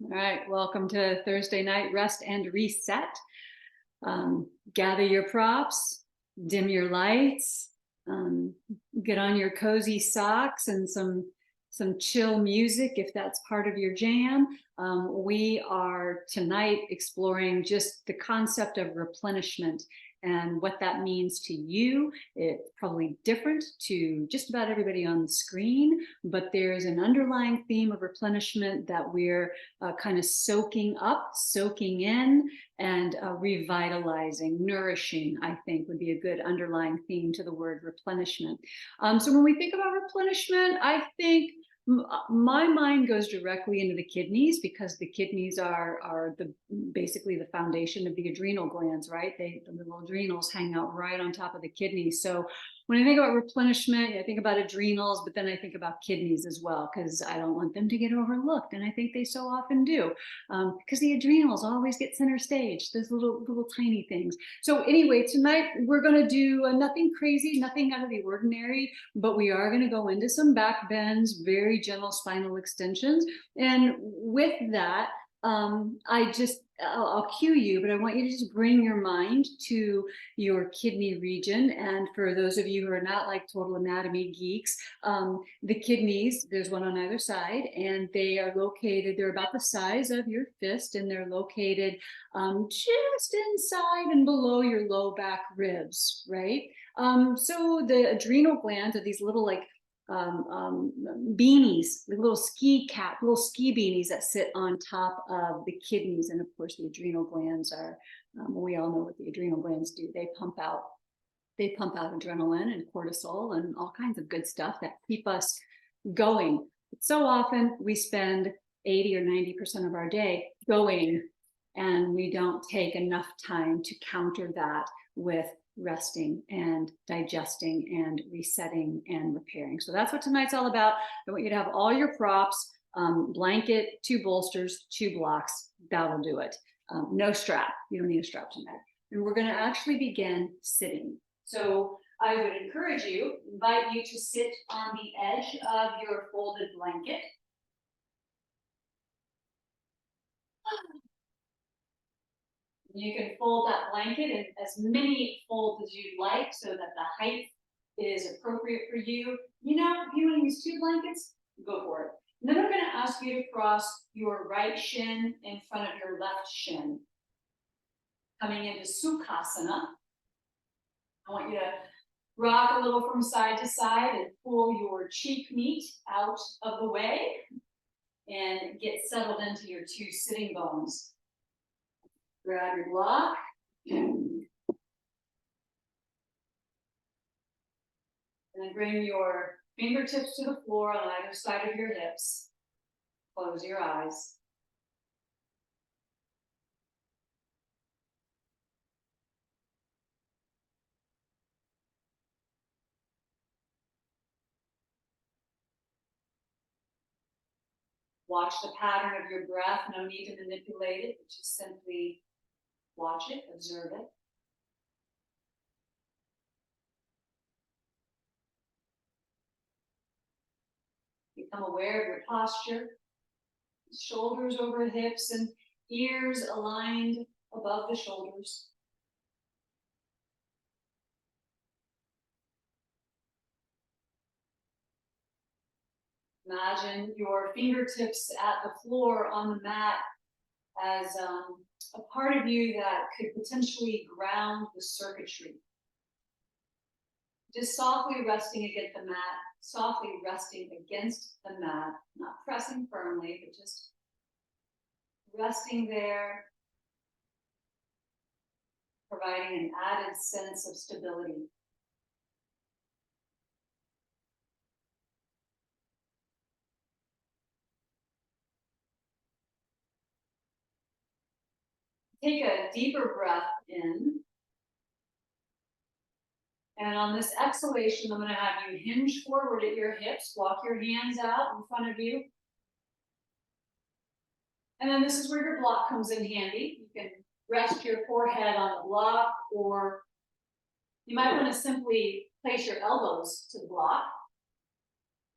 All right, welcome to Thursday night rest and reset. Gather your props, dim your lights, get on your cozy socks and some chill music if that's part of your jam. We are tonight exploring just the concept of replenishment and what that means to you. It's probably different to just about everybody on the screen, but there's an underlying theme of replenishment that we're kind of soaking up, soaking in, and revitalizing, nourishing, I think would be a good underlying theme to the word replenishment. So when we think about replenishment, I think my mind goes directly into the kidneys, because the kidneys are basically the foundation of the adrenal glands, right? The little adrenals hang out right on top of the kidneys. So when I think about replenishment, I think about adrenals, but then I think about kidneys as well, because I don't want them to get overlooked, and I think they so often do, because the adrenals always get center stage, those little tiny things. So anyway, tonight we're going to do nothing crazy, nothing out of the ordinary, but we are going to go into some back bends, very gentle spinal extensions. And with that, I'll cue you, but I want you to just bring your mind to your kidney region. And for those of you who are not like total anatomy geeks, the kidneys, there's one on either side, and they're about the size of your fist, and they're located just inside and below your low back ribs, right? So the adrenal glands are these little beanies, the little ski beanies that sit on top of the kidneys. And of course, the adrenal glands are, we all know what the adrenal glands do. They pump out adrenaline and cortisol and all kinds of good stuff that keep us going. But so often we spend 80 or 90% of our day going, and we don't take enough time to counter that with resting and digesting and resetting and repairing. So that's what tonight's all about. I want you to have all your props, blanket, 2 bolsters, 2 blocks. That'll do it. No strap. You don't need a strap tonight. And we're going to actually begin sitting. So I would invite you to sit on the edge of your folded blanket. You can fold that blanket in as many folds as you'd like so that the height is appropriate for you. You know, if you want to use 2 blankets, go for it. And then I'm going to ask you to cross your right shin in front of your left shin. Coming into Sukhasana, I want you to rock a little from side to side and pull your cheek meat out of the way and get settled into your 2 sitting bones. Grab your block. And then bring your fingertips to the floor on either side of your hips. Close your eyes. Watch the pattern of your breath. No need to manipulate it. Just simply watch it, observe it. Become aware of your posture. Shoulders over hips and ears aligned above the shoulders. Imagine your fingertips at the floor on the mat as a part of you that could potentially ground the circuitry. Just softly resting against the mat, not pressing firmly, but just resting there, providing an added sense of stability. Take a deeper breath in. And on this exhalation, I'm going to have you hinge forward at your hips, walk your hands out in front of you. And then this is where your block comes in handy. You can rest your forehead on the block, or you might want to simply place your elbows to the block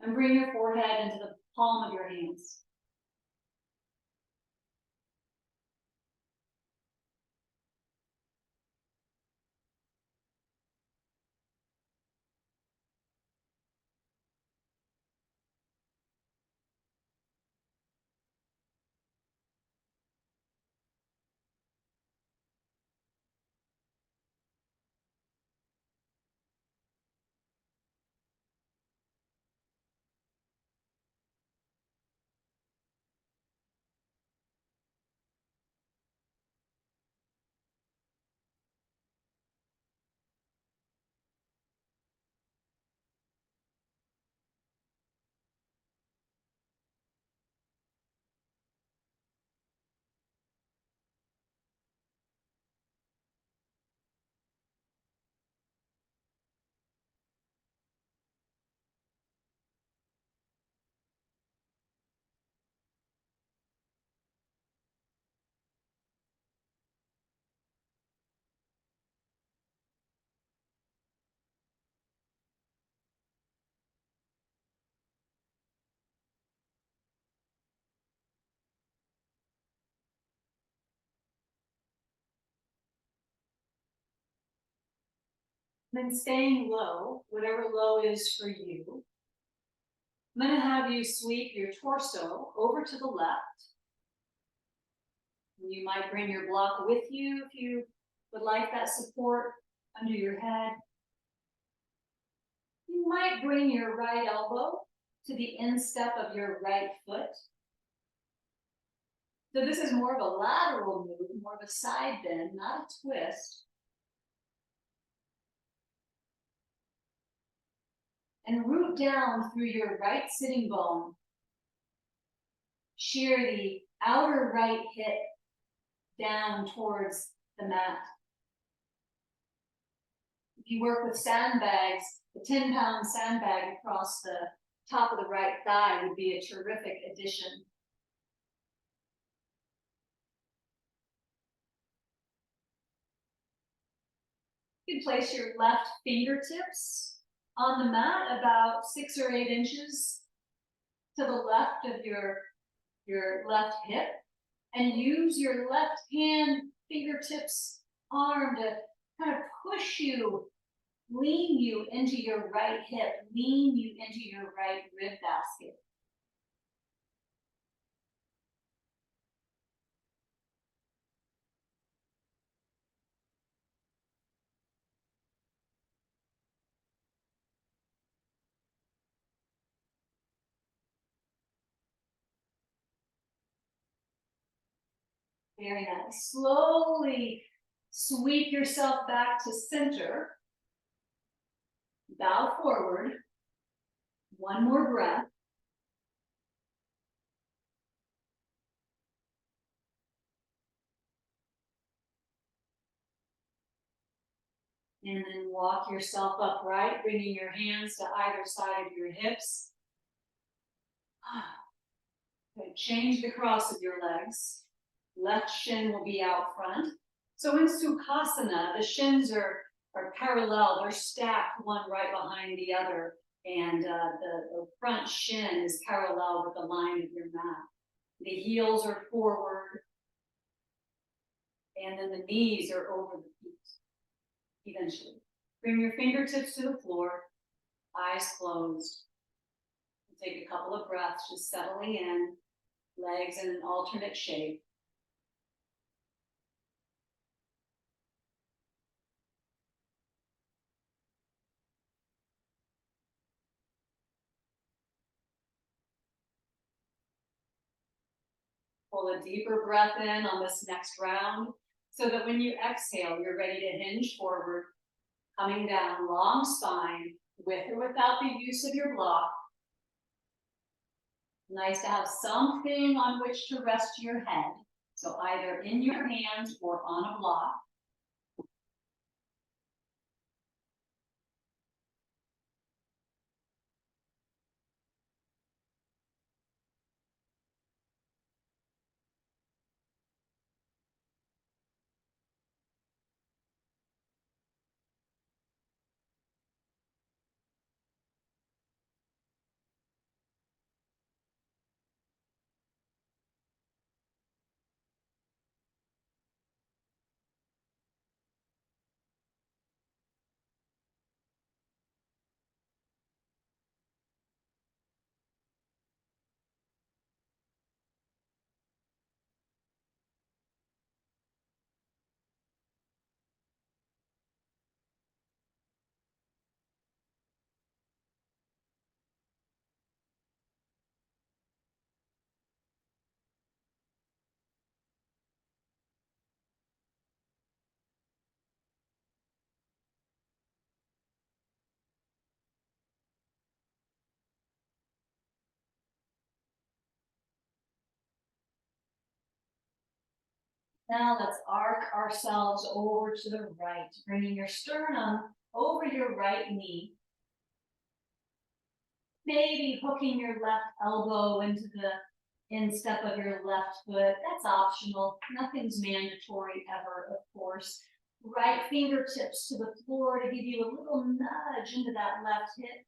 and bring your forehead into the palm of your hands. Then staying low, whatever low is for you. I'm going to have you sweep your torso over to the left. You might bring your block with you if you would like that support under your head. You might bring your right elbow to the instep of your right foot. So this is more of a lateral move, more of a side bend, not a twist. And root down through your right sitting bone. Shear the outer right hip down towards the mat. If you work with sandbags, a 10-pound sandbag across the top of the right thigh would be a terrific addition. You can place your left fingertips on the mat about 6 or 8 inches to the left of your left hip, and use your left hand fingertips arm to kind of push you, lean you into your right hip, lean you into your right rib basket. Very nice. Slowly sweep yourself back to center. Bow forward. One more breath. And then walk yourself upright, bringing your hands to either side of your hips. Okay, change the cross of your legs. Left shin will be out front. So in Sukhasana, the shins are parallel. They're stacked one right behind the other. And the front shin is parallel with the line of your mat. The heels are forward. And then the knees are over the feet. Eventually. Bring your fingertips to the floor, eyes closed. Take a couple of breaths, just settling in, legs in an alternate shape. Pull a deeper breath in on this next round, so that when you exhale, you're ready to hinge forward, coming down, long spine, with or without the use of your block. Nice to have something on which to rest your head. So either in your hands or on a block. Now let's arc ourselves over to the right, bringing your sternum over your right knee. Maybe hooking your left elbow into the instep of your left foot. That's optional. Nothing's mandatory ever, of course. Right fingertips to the floor to give you a little nudge into that left hip.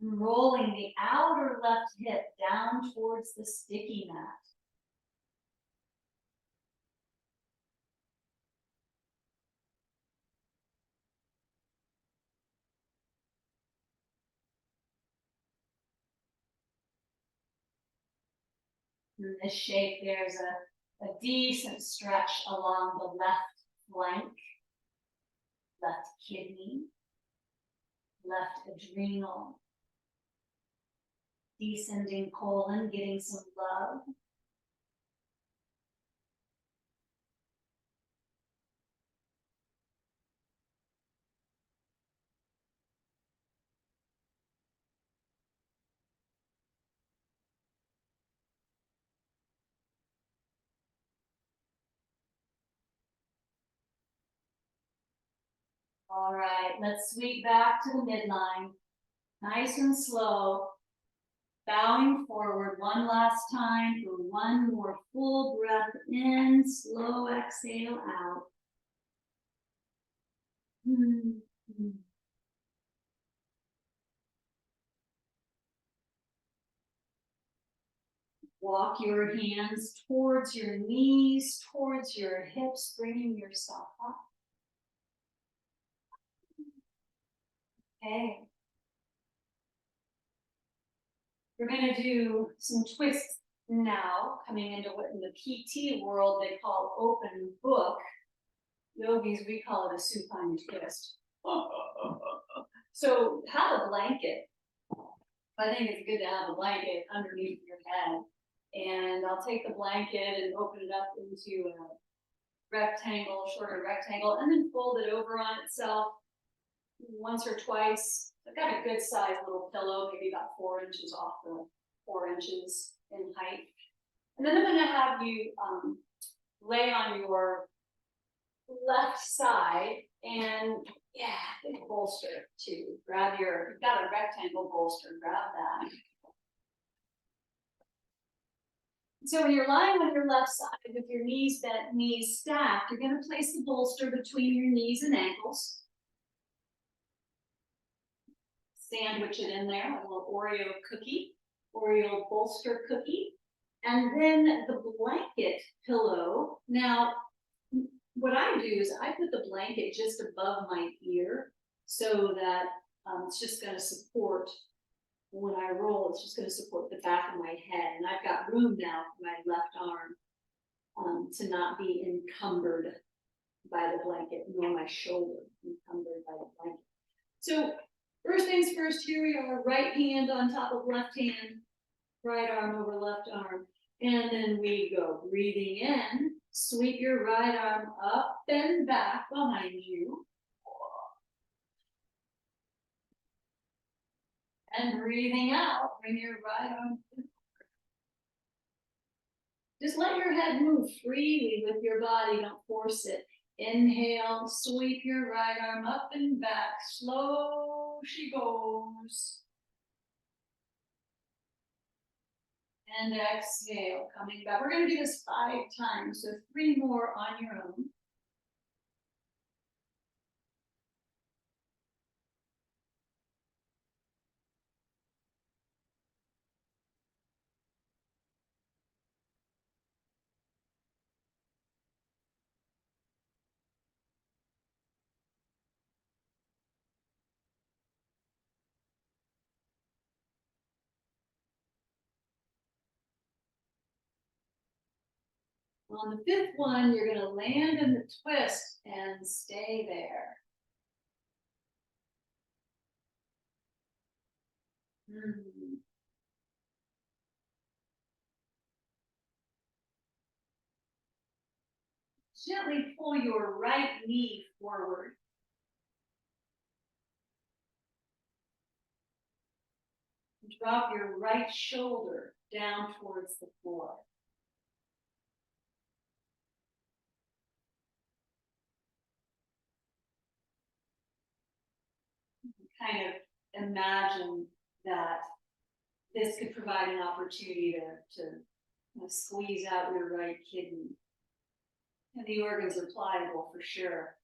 Rolling the outer left hip down towards the sticky mat. In this shape, there's a decent stretch along the left flank, left kidney, left adrenal, descending colon, getting some love. All right, let's sweep back to the midline. Nice and slow. Bowing forward one last time for one more full breath in, slow exhale out. Walk your hands towards your knees, towards your hips, bringing yourself up. Okay. We're going to do some twists now, coming into what in the PT world they call open book. Yogis, we call it a supine twist. So have a blanket. I think it's good to have a blanket underneath your head. And I'll take the blanket and open it up into a rectangle, shorter rectangle, and then fold it over on itself once or twice. I've got a good sized little pillow, maybe about 4 inches off the 4 inches in height. And then I'm going to have you lay on your left side and big bolster too. Grab your, you've got a rectangle bolster, grab that. So when you're lying on your left side with your knees bent, knees stacked, you're going to place the bolster between your knees and ankles. Sandwich it in there, a little Oreo cookie, Oreo bolster cookie. And then the blanket pillow. Now, what I do is I put the blanket just above my ear so that it's just going to support, when I roll, it's just going to support the back of my head. And I've got room now for my left arm to not be encumbered by the blanket, nor my shoulder encumbered by the blanket. So first things first, here we are, right hand on top of left hand, right arm over left arm. And then we go breathing in, sweep your right arm up and back behind you. And breathing out, bring your right arm. Just let your head move freely with your body, don't force it. Inhale, sweep your right arm up and back, slow she goes. And exhale, coming back. We're going to do this 5 times, so 3 more on your own. On the 5th one, you're going to land in the twist and stay there. Gently pull your right knee forward. Drop your right shoulder down towards the floor. Kind of imagine that this could provide an opportunity to squeeze out your right kidney. And the organs are pliable for sure.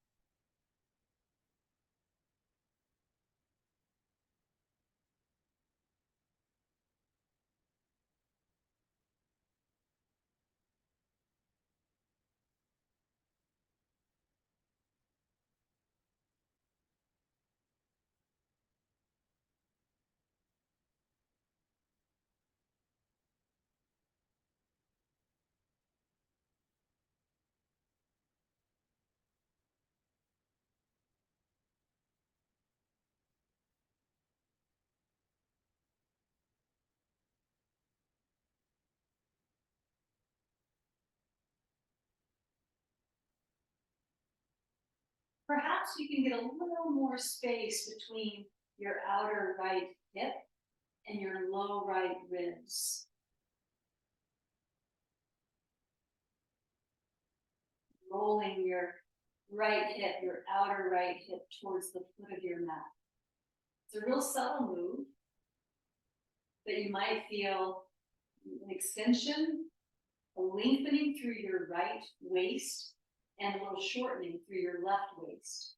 perhaps you can get a little more space between your outer right hip and your low right ribs. Rolling your right hip, your outer right hip towards the foot of your mat. It's a real subtle move, but you might feel an extension, a lengthening through your right waist, and a little shortening through your left waist.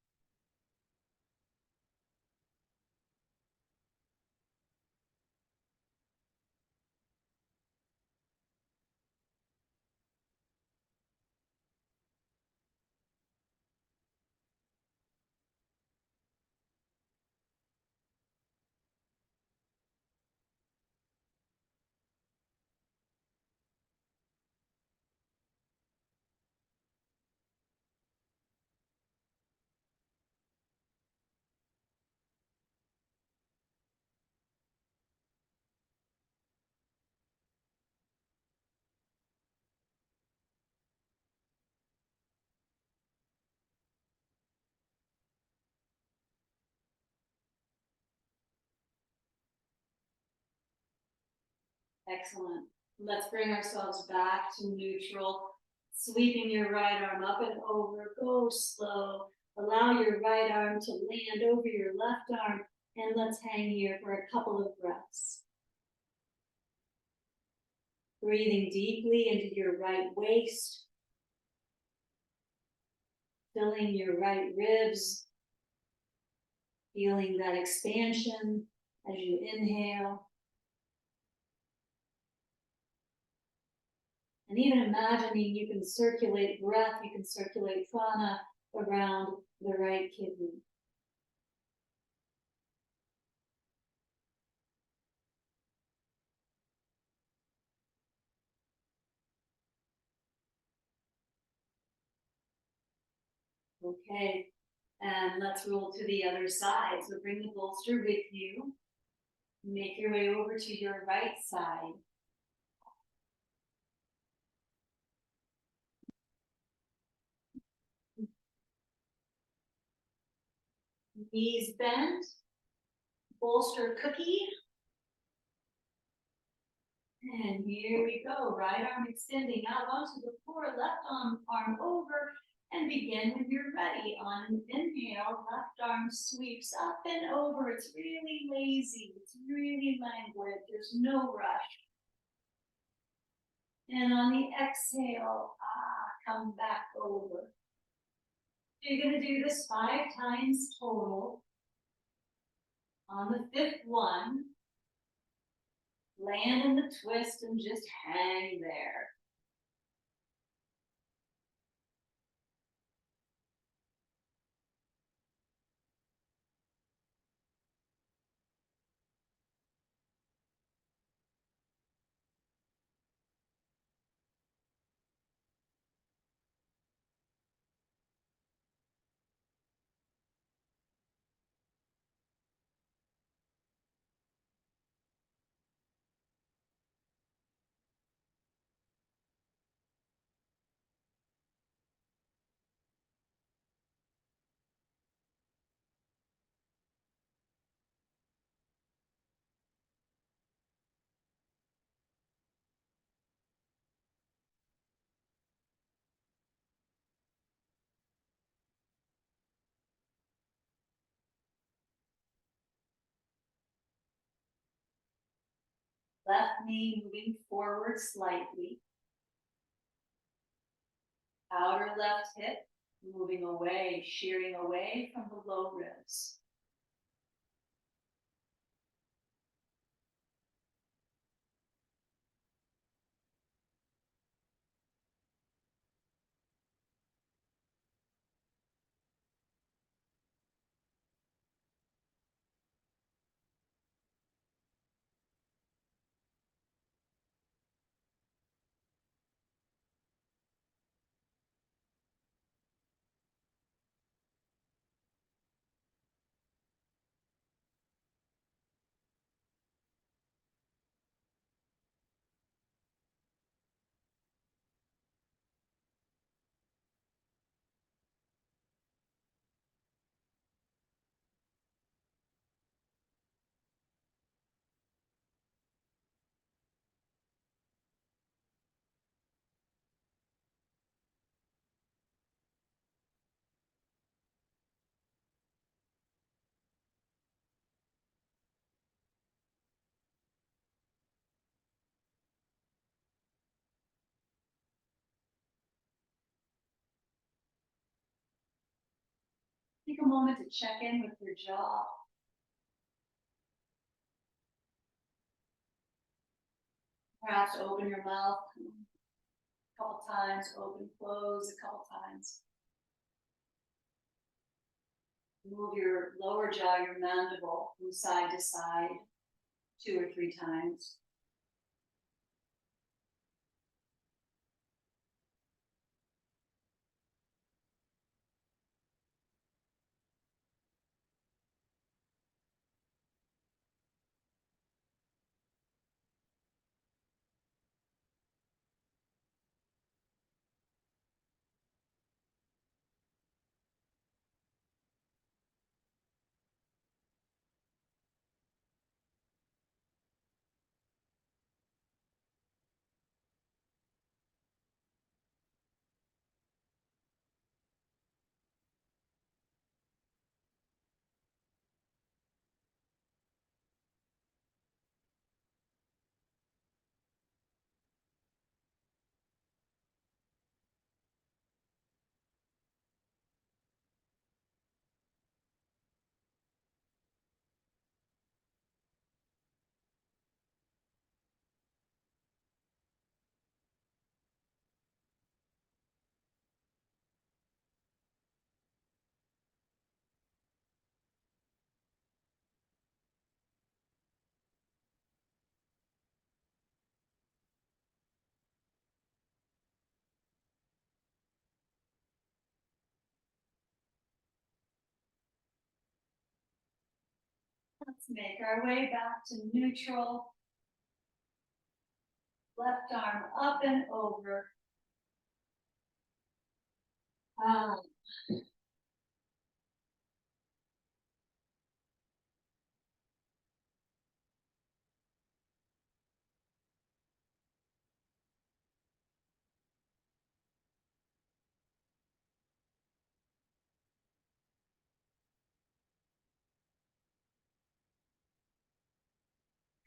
Excellent. Let's bring ourselves back to neutral. Sweeping your right arm up and over. Go slow. Allow your right arm to land over your left arm. And let's hang here for a couple of breaths. Breathing deeply into your right waist. Filling your right ribs. Feeling that expansion as you inhale. And even imagining you can circulate breath, you can circulate prana around the right kidney. Okay, and let's roll to the other side. So bring the bolster with you. Make your way over to your right side. Knees bent. Bolster cookie. And here we go. Right arm extending out onto the floor. Left arm over. And begin when you're ready. On an inhale, left arm sweeps up and over. It's really lazy. It's really languid. There's no rush. And on the exhale, come back over. You're going to do this 5 times total. On the 5th one, land in the twist and just hang there. Left knee moving forward slightly. Outer left hip moving away, shearing away from the low ribs. take a moment to check in with your jaw. Perhaps open your mouth a couple times, open, close a couple times. Move your lower jaw, your mandible, from side to side 2 or 3 times. Let's make our way back to neutral. Left arm up and over.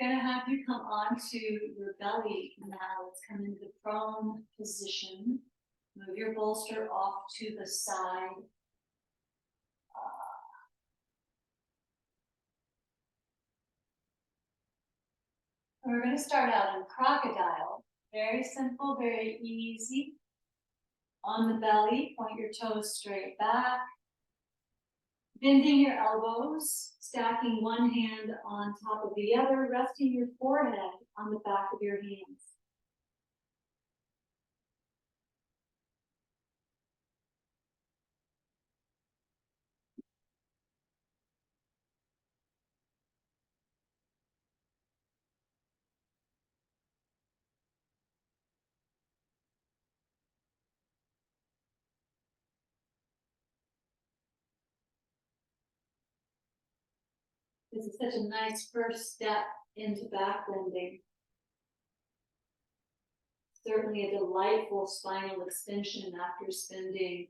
Gonna have you come onto your belly now. Let's come into the prone position. Move your bolster off to the side. We're going to start out in crocodile. Very simple, very easy. On the belly, point your toes straight back. Bending your elbows, stacking one hand on top of the other, resting your forehead on the back of your hands. This is such a nice first step into back bending. Certainly a delightful spinal extension after spending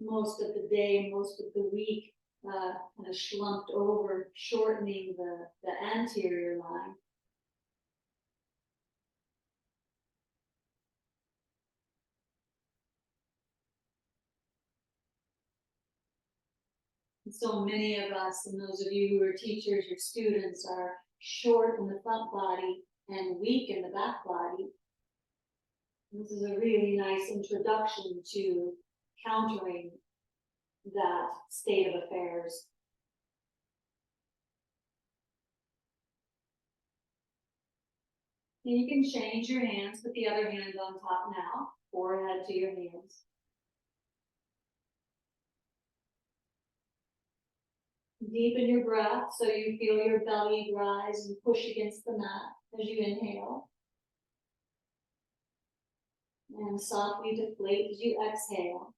most of the day, most of the week, kind of slumped over, shortening the anterior line. And so many of us, and those of you who are teachers or students, are short in the front body and weak in the back body. This is a really nice introduction to countering that state of affairs. And you can change your hands, put the other hand on top now, forehead to your hands. Deepen your breath so you feel your belly rise and push against the mat as you inhale. And softly deflate as you exhale.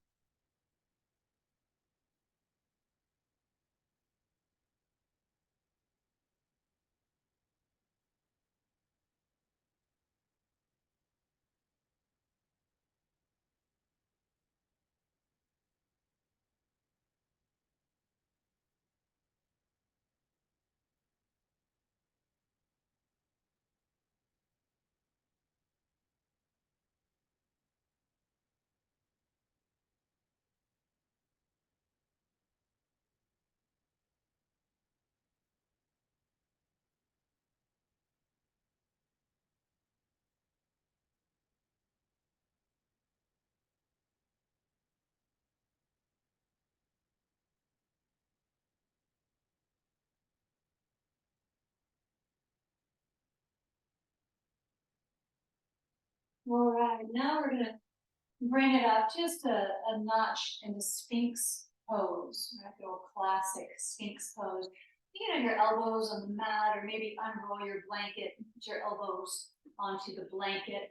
All right, now we're gonna bring it up just a notch in the Sphinx pose, right? The old classic Sphinx pose. You can have your elbows on the mat, or maybe unroll your blanket and put your elbows onto the blanket.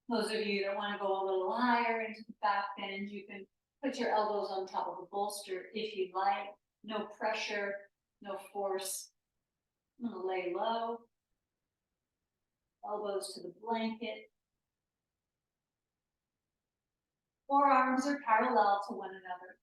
Those of you that want to go a little higher into the back bend, you can put your elbows on top of the bolster if you'd like. No pressure, no force. I'm going to lay low. Elbows to the blanket. Forearms are parallel to one another.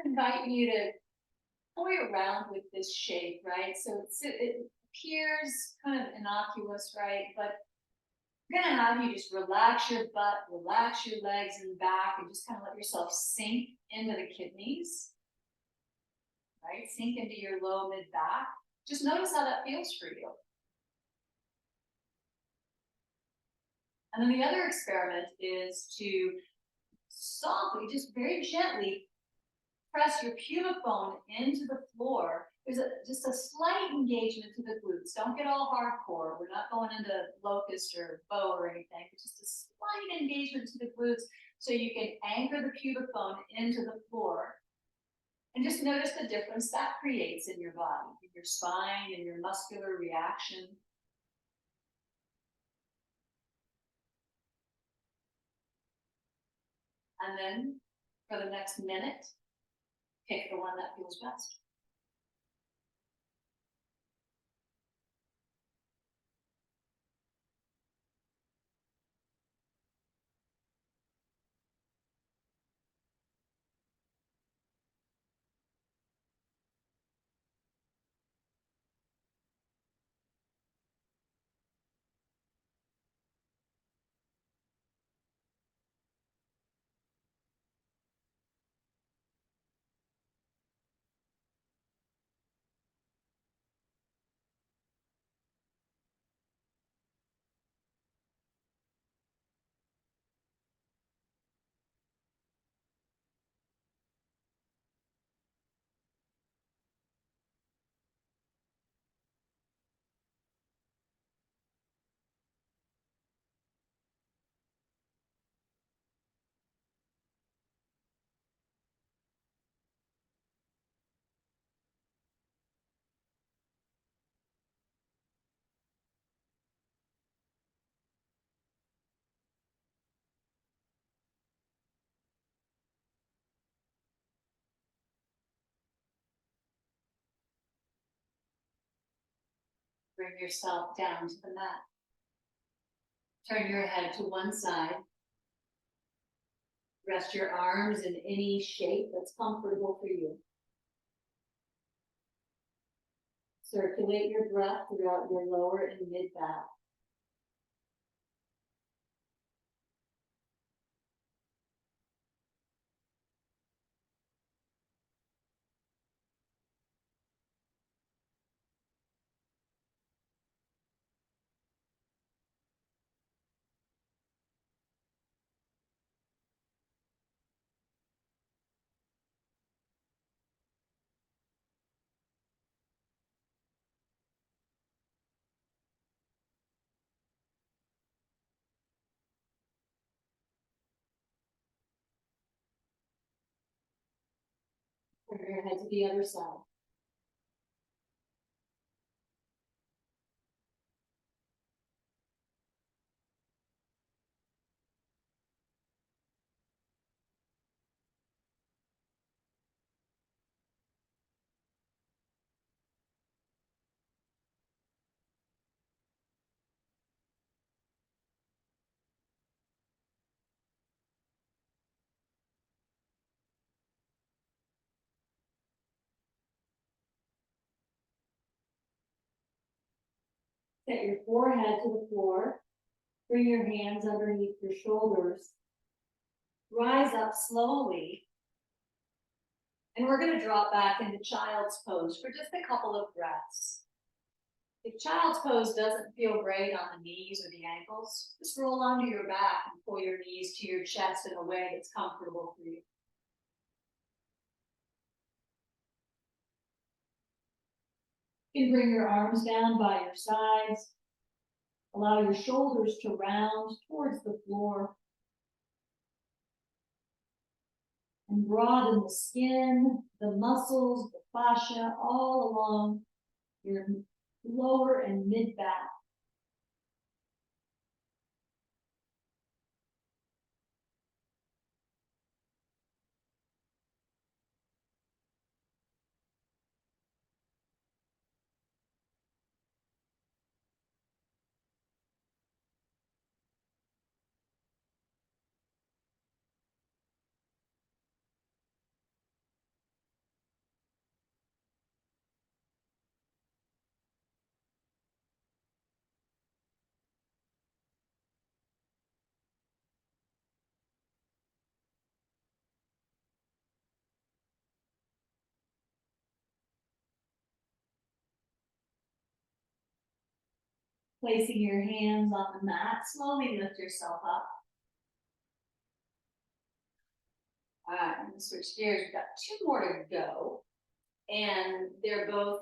I invite you to toy around with this shape, right? So it appears kind of innocuous, right? But I'm gonna have you just relax your butt, relax your legs and back, and just kind of let yourself sink into the kidneys, right? Sink into your low mid back. Just notice how that feels for you. And then the other experiment is to softly, just very gently, press your pubic bone into the floor. There's just a slight engagement to the glutes. Don't get all hardcore. We're not going into locust or bow or anything. It's just a slight engagement to the glutes so you can anchor the pubic bone into the floor. And just notice the difference that creates in your body, in your spine, in your muscular reaction. And then for the next minute, pick the one that feels best. Bring yourself down to the mat. Turn your head to one side. Rest your arms in any shape that's comfortable for you. Circulate your breath throughout your lower and mid back. Turn your head to the other side. Set your forehead to the floor. Bring your hands underneath your shoulders. Rise up slowly. And we're going to drop back into child's pose for just a couple of breaths. If child's pose doesn't feel great on the knees or the ankles, just roll onto your back and pull your knees to your chest in a way that's comfortable for you. You can bring your arms down by your sides. Allow your shoulders to round towards the floor. And broaden the skin, the muscles, the fascia, all along your lower and mid back. Placing your hands on the mat, slowly lift yourself up. All right, I'm gonna switch gears. We've got 2 more to go. And they're both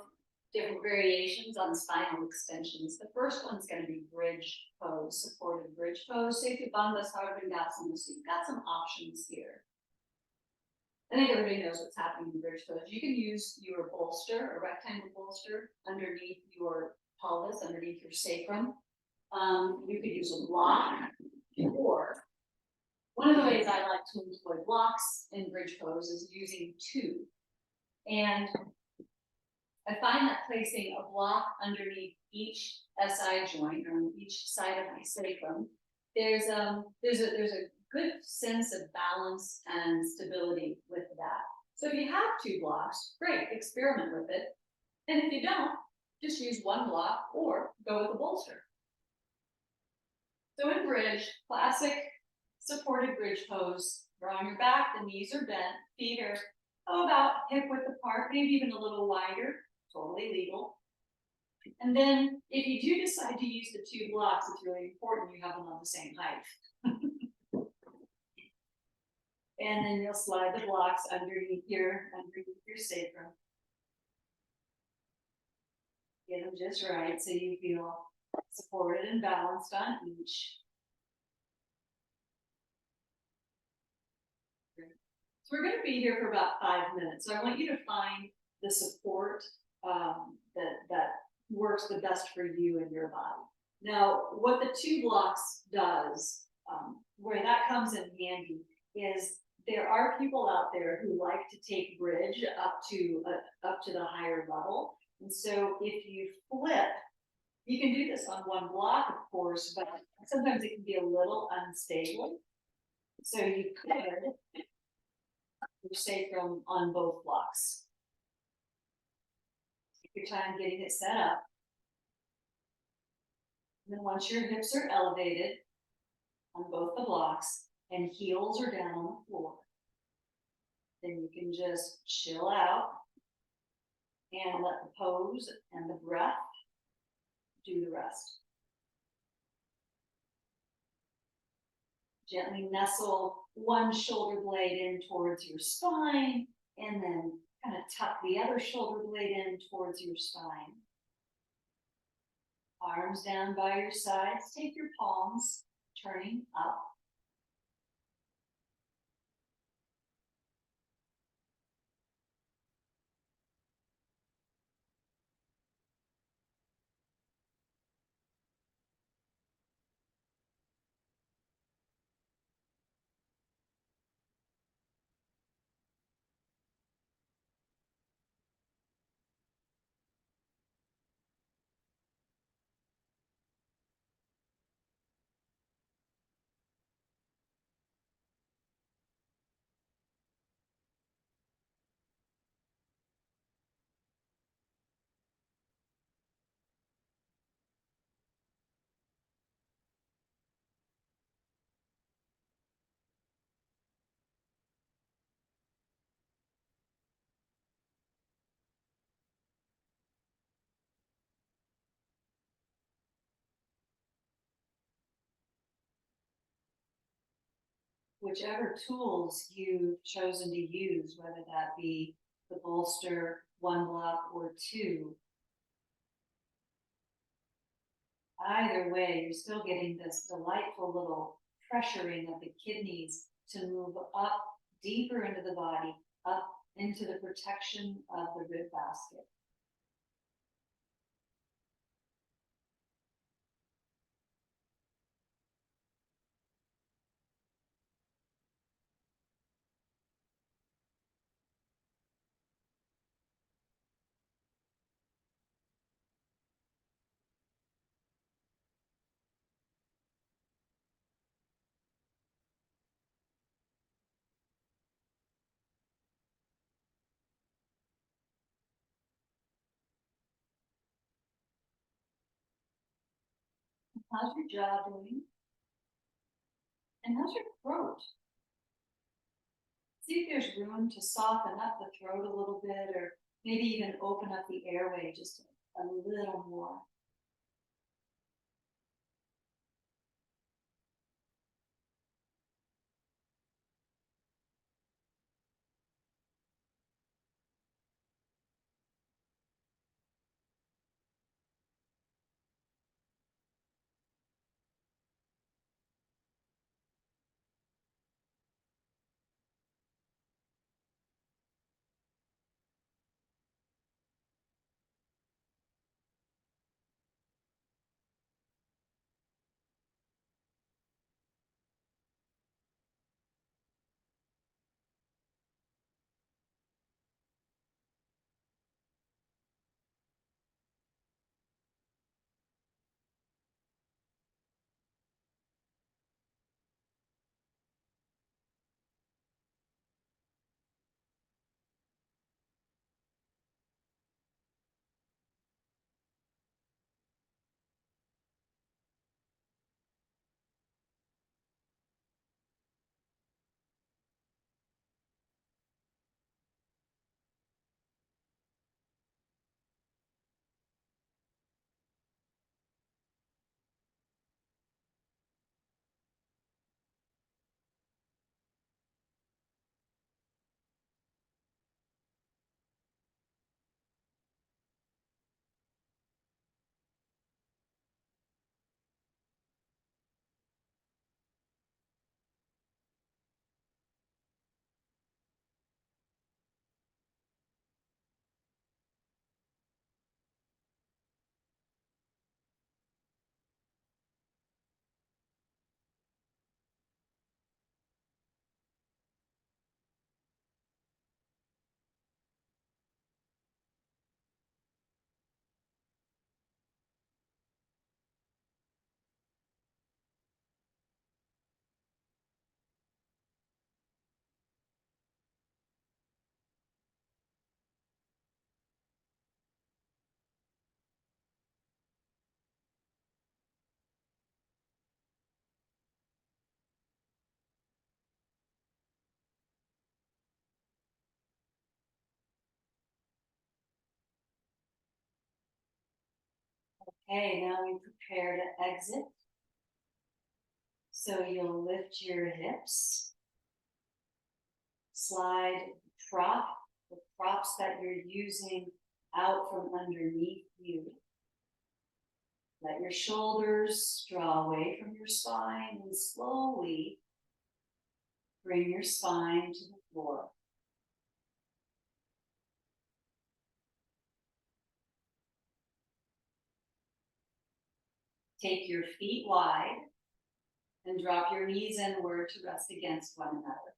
different variations on spinal extensions. The first one's gonna be bridge pose, supported bridge pose. Setu Bandha Sarvangasana. So you've got some options here. I think everybody knows what's happening in bridge pose. You can use your bolster, a rectangle bolster, underneath your pelvis, underneath your sacrum. You could use a block, or one of the ways I like to employ blocks in bridge pose is using 2. And I find that placing a block underneath each SI joint or on each side of my sacrum, there's a good sense of balance and stability with that. So if you have 2 blocks, great, experiment with it. And if you don't, just use 1 block or go with a bolster. So in bridge, classic supported bridge pose, you're on your back, the knees are bent, feet are about hip width apart, maybe even a little wider, totally legal. And then if you do decide to use the 2 blocks, it's really important you have them on the same height. And then you'll slide the blocks underneath your sacrum. Get them just right so you feel supported and balanced on each. So we're going to be here for about 5 minutes. So I want you to find the support that works the best for you and your body. Now, what the 2 blocks does, where that comes in handy, is there are people out there who like to take bridge up to the higher level. And so if you flip, you can do this on 1 block, of course, but sometimes it can be a little unstable. So you could your sacrum on both blocks. Take your time getting it set up. And then once your hips are elevated on both the blocks and heels are down on the floor, then you can just chill out and let the pose and the breath do the rest. Gently nestle 1 shoulder blade in towards your spine, and then kind of tuck the other shoulder blade in towards your spine. Arms down by your sides. Take your palms, turning up. Whichever tools you've chosen to use, whether that be the bolster, 1 block, or 2, Either way, you're still getting this delightful little pressuring of the kidneys to move up deeper into the body, up into the protection of the rib basket. How's your jaw doing? And how's your throat? See if there's room to soften up the throat a little bit, or maybe even open up the airway just a little more. Okay, now we prepare to exit. So you'll lift your hips, slide the props that you're using out from underneath you. Let your shoulders draw away from your spine and slowly bring your spine to the floor. Take your feet wide and drop your knees inward to rest against one another.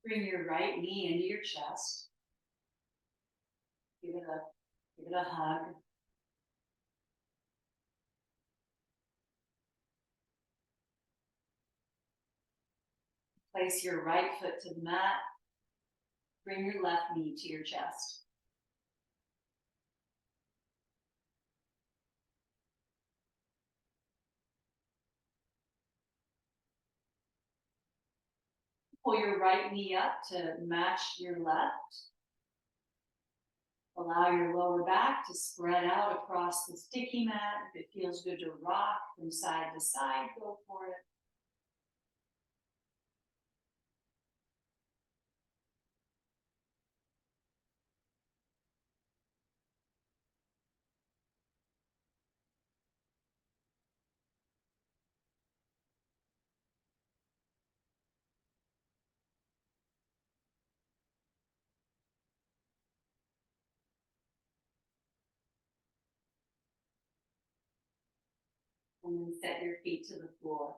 Bring your right knee into your chest. give it a hug. Place your right foot to the mat. Bring your left knee to your chest. Pull your right knee up to match your left. Allow your lower back to spread out across the sticky mat. If it feels good to rock from side to side, go for it. And then set your feet to the floor.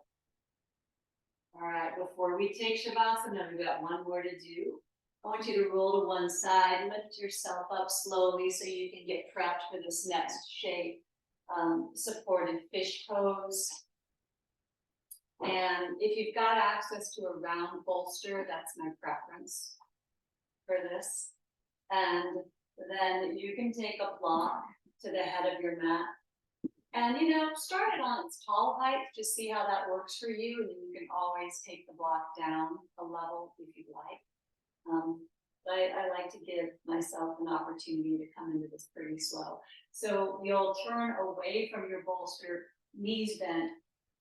All right, before we take Shavasana, we've got one more to do. I want you to roll to one side, lift yourself up slowly so you can get prepped for this next shape. Supported fish pose. And if you've got access to a round bolster, that's my preference for this. And then you can take a block to the head of your mat. And, start it on its tall height, just see how that works for you. And then you can always take the block down a level if you'd like. But I like to give myself an opportunity to come into this pretty slow. So you'll turn away from your bolster, knees bent,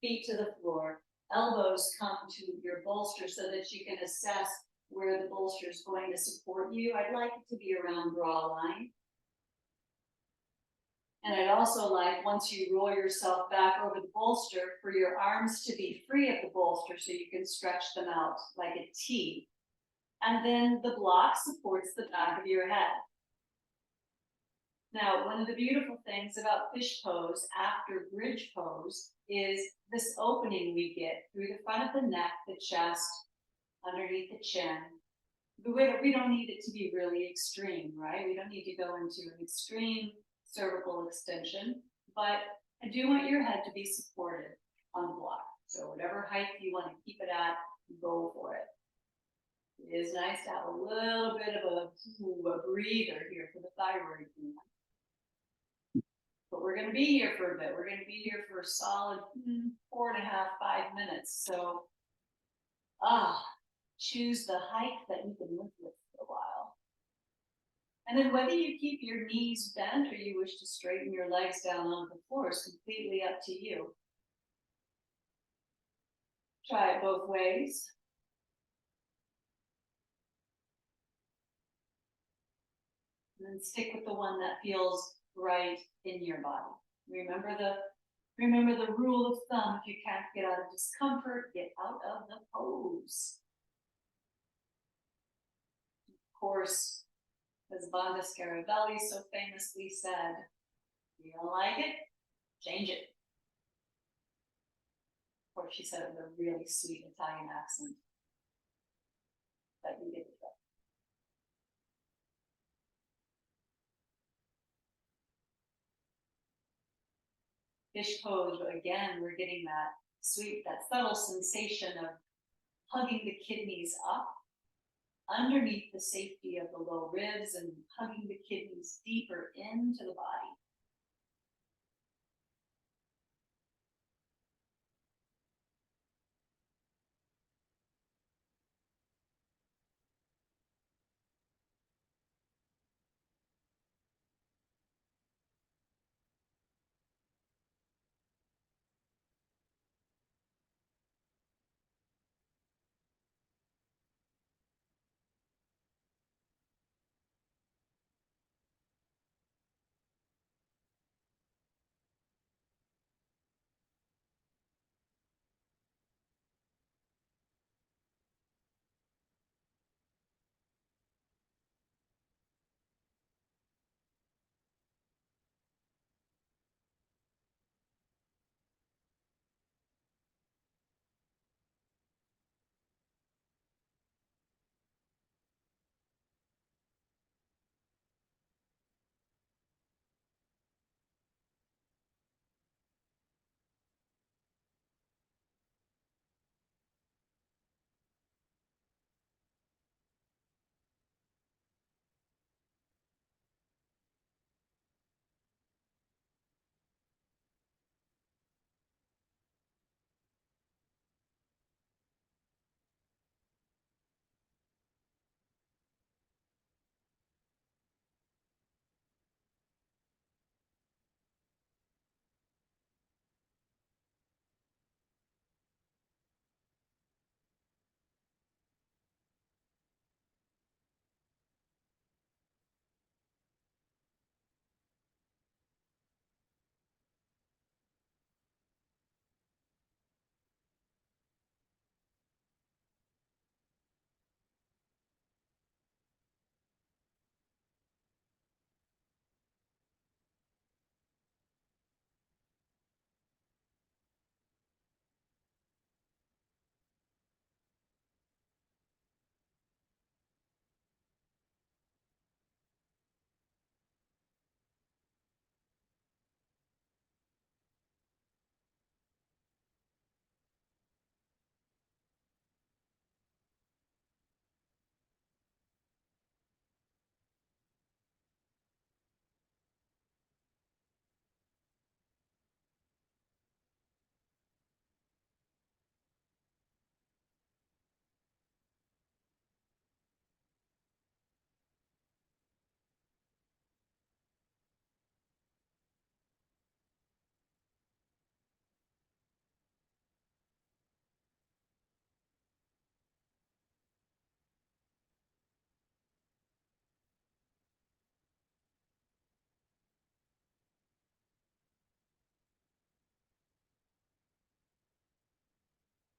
feet to the floor, elbows come to your bolster so that you can assess where the bolster is going to support you. I'd like it to be around draw line. And I'd also like, once you roll yourself back over the bolster, for your arms to be free of the bolster so you can stretch them out like a T. And then the block supports the back of your head. Now, one of the beautiful things about fish pose after bridge pose is this opening we get through the front of the neck, the chest, underneath the chin. We don't need it to be really extreme, right? We don't need to go into an extreme cervical extension, but I do want your head to be supported on the block. So whatever height you want to keep it at, go for it. It is nice to have a little bit of a breather here for the thyroid gland. But we're going to be here for a bit. We're going to be here for a solid 4.5, 5 minutes. So, choose the height that you can live with for a while. And then whether you keep your knees bent or you wish to straighten your legs down on the floor is completely up to you. Try it both ways. And then stick with the one that feels right in your body. Remember the rule of thumb: if you can't get out of discomfort, get out of the pose. Of course, as Banda Scaravelli so famously said, if you don't like it, change it. Of course, she said it with a really sweet Italian accent. But you get it. Fish pose, again, we're getting that sweet, that subtle sensation of hugging the kidneys up underneath the safety of the low ribs and hugging the kidneys deeper into the body.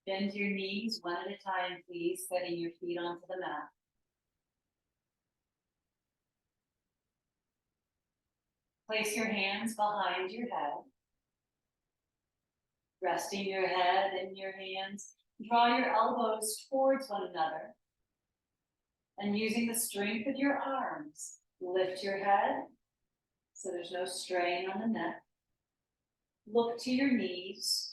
Bend your knees one at a time, please, setting your feet onto the mat. Place your hands behind your head, resting your head in your hands. Draw your elbows towards one another. And using the strength of your arms, lift your head so there's no strain on the neck. Look to your knees.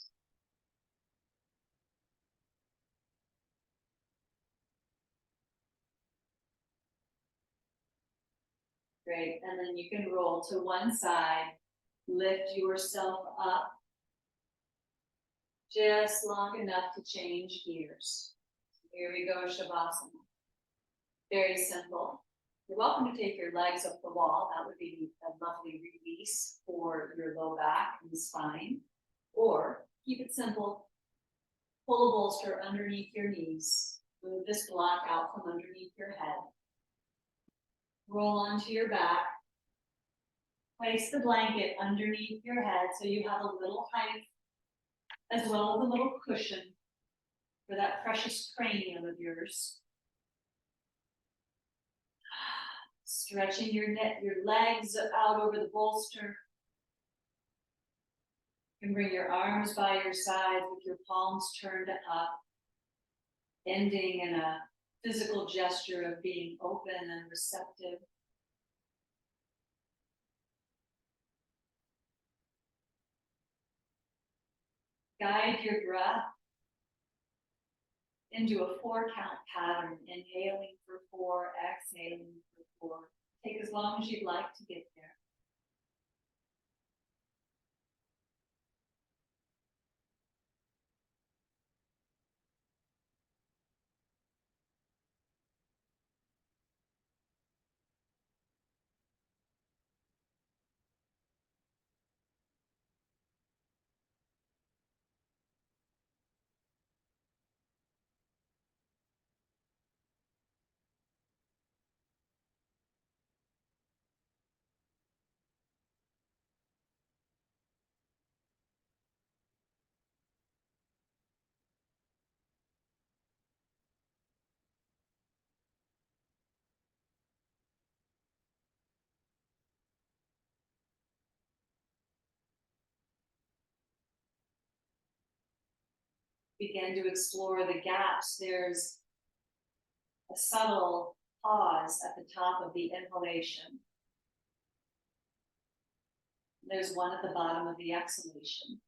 Great, and then you can roll to one side, lift yourself up just long enough to change gears. Here we go, Shavasana. Very simple. You're welcome to take your legs up the wall. That would be a lovely release for your low back and spine. Or keep it simple. Pull a bolster underneath your knees. Move this block out from underneath your head. Roll onto your back. Place the blanket underneath your head so you have a little height, as well as a little cushion for that precious cranium of yours. Stretching your legs out over the bolster. You can bring your arms by your side with your palms turned up, ending in a physical gesture of being open and receptive. Guide your breath into a 4-count pattern, inhaling for 4, exhaling for 4. Take as long as you'd like to get there. Begin to explore the gaps. There's a subtle pause at the top of the inhalation. There's one at the bottom of the exhalation.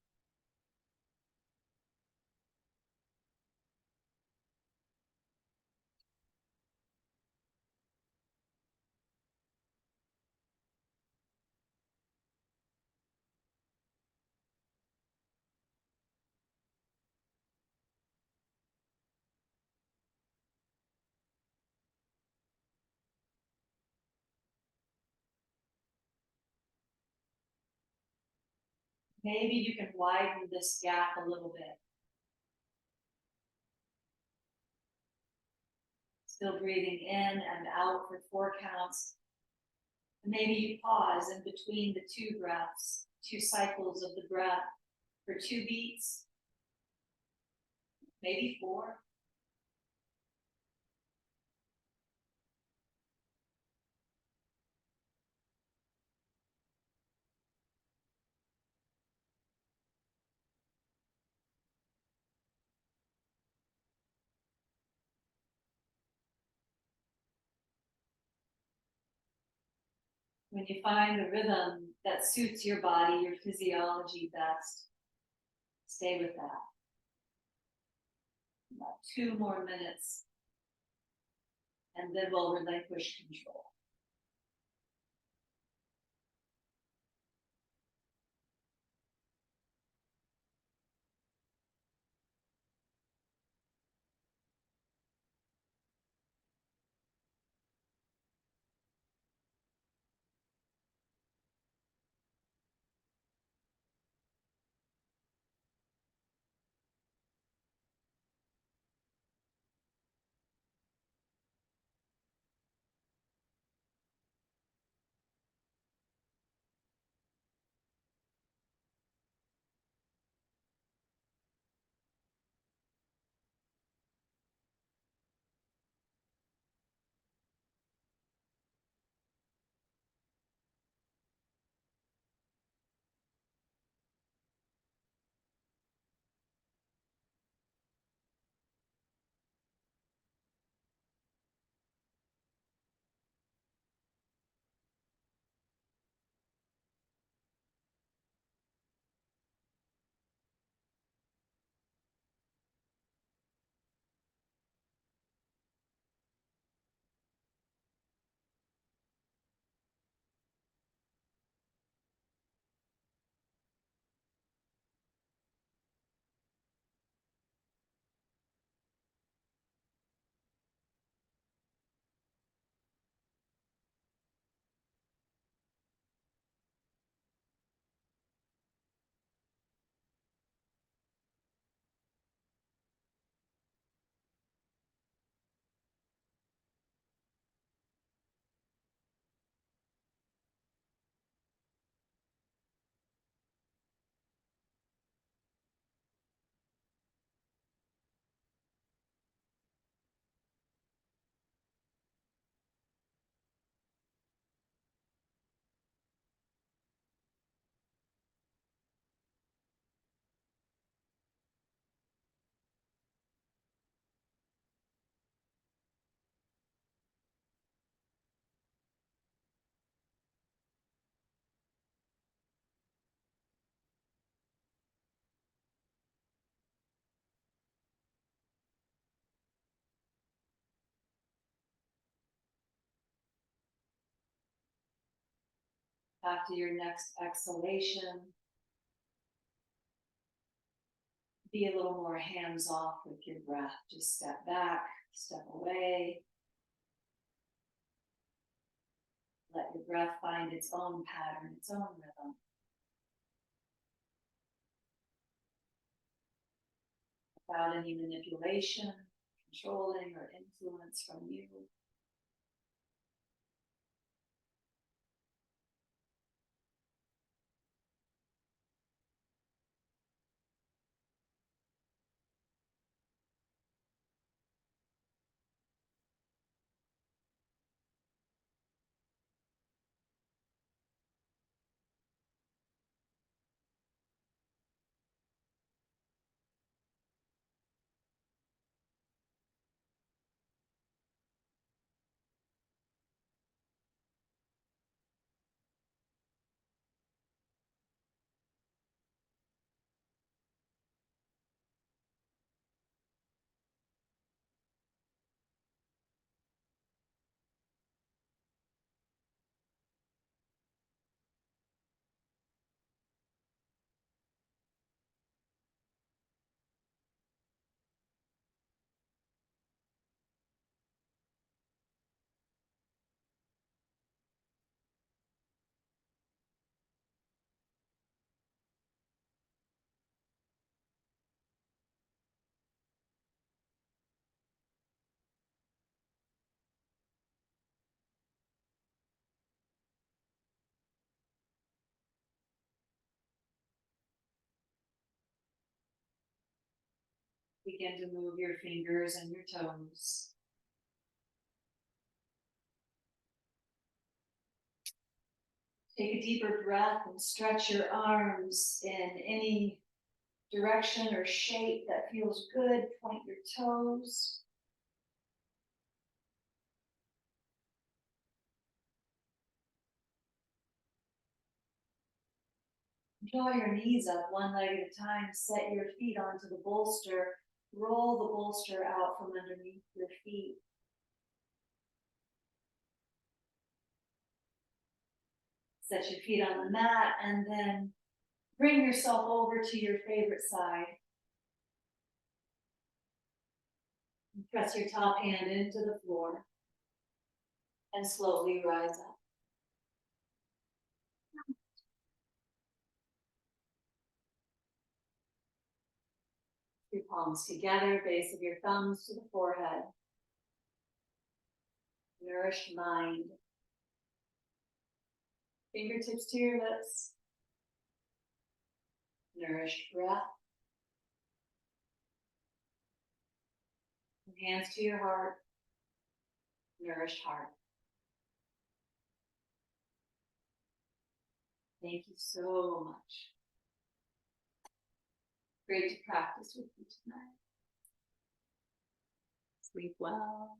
Maybe you can widen this gap a little bit. Still breathing in and out for 4 counts. Maybe you pause in between the 2 breaths, 2 cycles of the breath for 2 beats, maybe 4. When you find the rhythm that suits your body, your physiology best, stay with that. About 2 more minutes, and then we'll relinquish control. After your next exhalation, be a little more hands off with your breath. Just step back, step away. Let your breath find its own pattern, its own rhythm. Without any manipulation, controlling, or influence from you. Begin to move your fingers and your toes. Take a deeper breath and stretch your arms in any direction or shape that feels good. Point your toes. Draw your knees up one leg at a time. Set your feet onto the bolster. Roll the bolster out from underneath your feet. Set your feet on the mat and then bring yourself over to your favorite side. Press your top hand into the floor and slowly rise up. Your palms together, base of your thumbs to the forehead. Nourished mind. Fingertips to your lips. Nourished breath. Hands to your heart. Nourished heart. Thank you so much. Great to practice with you tonight. Sleep well.